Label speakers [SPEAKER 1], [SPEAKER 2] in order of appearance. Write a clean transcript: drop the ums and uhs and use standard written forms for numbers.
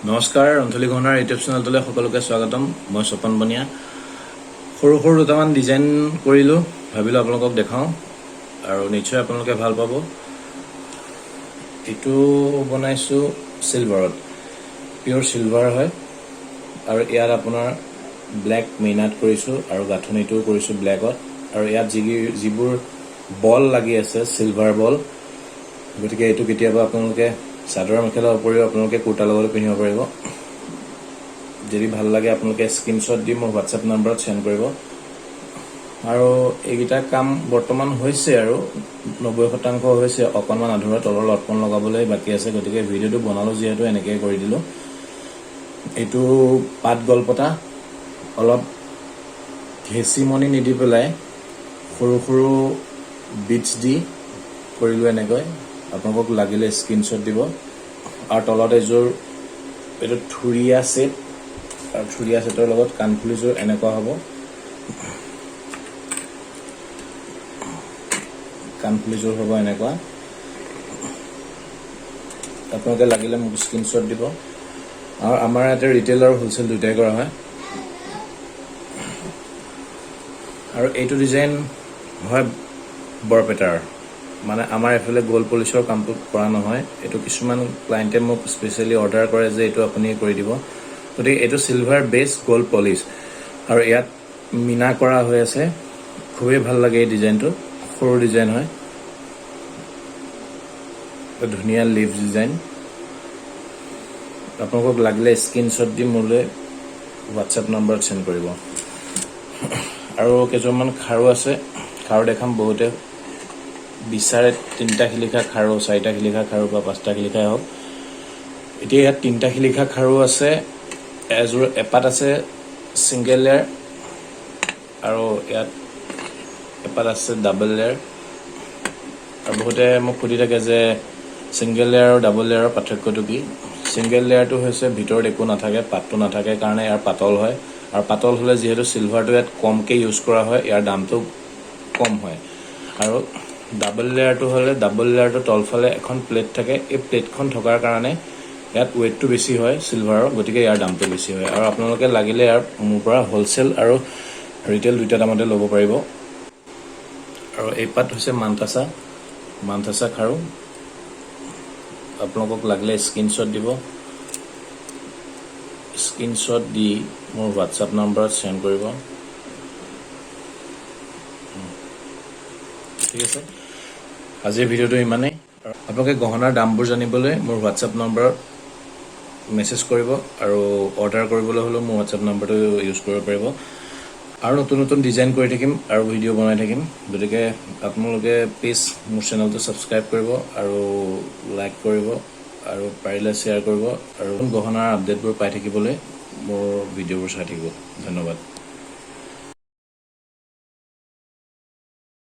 [SPEAKER 1] নমস্কাৰ ৰন্থলি গহনাৰ ইউটিউব চেনেলটোলৈ সকলোকে স্বাগতম। মই স্বপন বনিয়া। সৰু সৰু দুটামান ডিজাইন কৰিলোঁ, ভাবিলোঁ আপোনালোকক দেখাওঁ আৰু নিশ্চয় আপোনালোকে ভাল পাব। এইটো বনাইছোঁ চিলভাৰত, পিয়'ৰ চিলভাৰ হয় আৰু ইয়াত আপোনাৰ ব্লেক মেইনাট কৰিছোঁ আৰু গাঁথনিটোও কৰিছোঁ ব্লেকত। আৰু ইয়াত যিবোৰ বল লাগি আছে চিলভাৰ বল, গতিকে এইটো কেতিয়াবা আপোনালোকে চাদৰ মেখেলাৰ উপৰিও আপোনালোকে কুৰ্তাৰ লগত পিন্ধিব পাৰিব। যদি ভাল লাগে আপোনালোকে স্ক্ৰীনশ্বট দি মোৰ হোৱাটছএপ নম্বৰত চেণ্ড কৰিব। আৰু এইকেইটা কাম বৰ্তমান হৈছে আৰু 90% হৈছে, অকণমান আধৰুৱা তলৰ লটকন লগাবলৈ বাকী আছে। গতিকে ভিডিঅ'টো বনালোঁ যিহেতু এনেকৈ কৰি দিলোঁ। এইটো পাত গলপতা অলপ ঘেঁচিমণি নিদি পেলাই সৰু সৰু বিটছ দি কৰিলোঁ এনেকৈ। আপোনালোকক লাগিলে স্ক্ৰীনশ্বট দিব। আৰু তলত এযোৰ এইটো থুৰীয়া ছেট, আৰু থুৰীয়া ছেটৰ লগত কাণফুলিযোৰ এনেকুৱা হ'ব। কাণফুলিযোৰ হ'ব এনেকুৱা। আপোনালোকে লাগিলে মোক স্ক্ৰীনশ্বট দিব। আৰু আমাৰ ইয়াতে ৰিটেইল আৰু হোলচেল দুয়োটাই কৰা হয়। আৰু এইটো ডিজাইন হয় বৰপেটাৰ, মানে আমাৰ এইফালে গ'ল্ড পলিচৰ কামটো কৰা নহয়। এইটো কিছুমান ক্লাইণ্টে মোক স্পেচিয়েলি অৰ্ডাৰ কৰে যে এইটো আপুনি কৰি দিব। গতিকে এইটো চিলভাৰ বেছ গ'ল্ড পলিচ আৰু ইয়াত মীনা কৰা হৈ আছে। খুবেই ভাল লাগে এই ডিজাইনটো, সৰু ডিজাইন হয়, ধুনীয়া লিভ ডিজাইন। আপোনালোকক লাগিলে স্ক্ৰীনশ্বট দি মোলৈ হোৱাটছএপ নম্বৰত চেণ্ড কৰিব। আৰু কেইজনমান খাৰু আছে, খাৰু দেখাম। বহুতে বিচাৰে 3টা শিলিখা খাৰু, 4টা শিলিখা খাৰু বা 5টা শিলিখাই হওক। এতিয়া ইয়াত 3টা শিলিখা খাৰু আছে, এপাত আছে ছিংগল লেয়াৰ আৰু ইয়াত এপাত আছে ডাবল লেয়াৰ। আৰু বহুতে মোক সুধি থাকে যে ছিংগল লেয়াৰ আৰু ডাবল লেয়াৰৰ পাৰ্থক্যটো কি। ছিংগল লেয়াৰটো হৈছে ভিতৰত একো নাথাকে, পাতটো নাথাকে কাৰণে ইয়াৰ পাতল হয়। আৰু পাতল হ'লে যিহেতু চিলভাৰটো ইয়াত কমকৈ ইউজ কৰা হয়, ইয়াৰ দামটো কম হয়। আৰু ডাবল লেয়াৰটো হ'লে ডাবল লেয়াৰটো তলফালে এখন প্লেট থাকে, এই প্লেটখন থকাৰ কাৰণে ইয়াত ৱেইটটো বেছি হয় চিলভাৰৰ, গতিকে ইয়াৰ দামটো বেছি হয়। আৰু আপোনালোকে লাগিলে ইয়াৰ মোৰ পৰা হোলচেল আৰু ৰিটেইল দুইটা দামতে ল'ব পাৰিব। আৰু এই পাত হৈছে মানথাচা খাৰু। আপোনালোকক লাগিলে স্ক্ৰীনশ্বট দিব, স্ক্ৰীনশ্বট দি মোৰ হোৱাটছএপ নম্বৰত চেণ্ড কৰিব। ঠিক আছে, আজিৰ ভিডিঅ'টো ইমানেই। আপোনালোকে গহনাৰ দামবোৰ জানিবলৈ মোৰ হোৱাটছএপ নম্বৰত মেছেজ কৰিব, আৰু অৰ্ডাৰ কৰিবলৈ হ'লেও মোৰ হোৱাটছএপ নম্বৰটো ইউজ কৰিব পাৰিব। আৰু নতুন নতুন ডিজাইন কৰি থাকিম আৰু ভিডিঅ' বনাই থাকিম। গতিকে আপোনালোকে প্লিজ মোৰ চেনেলটো ছাবস্ক্ৰাইব কৰিব আৰু লাইক কৰিব আৰু পাৰিলে শ্বেয়াৰ কৰিব। আৰু গহনাৰ আপডেটবোৰ পাই থাকিবলৈ মোৰ ভিডিঅ'বোৰ চাই থাকিব। ধন্যবাদ।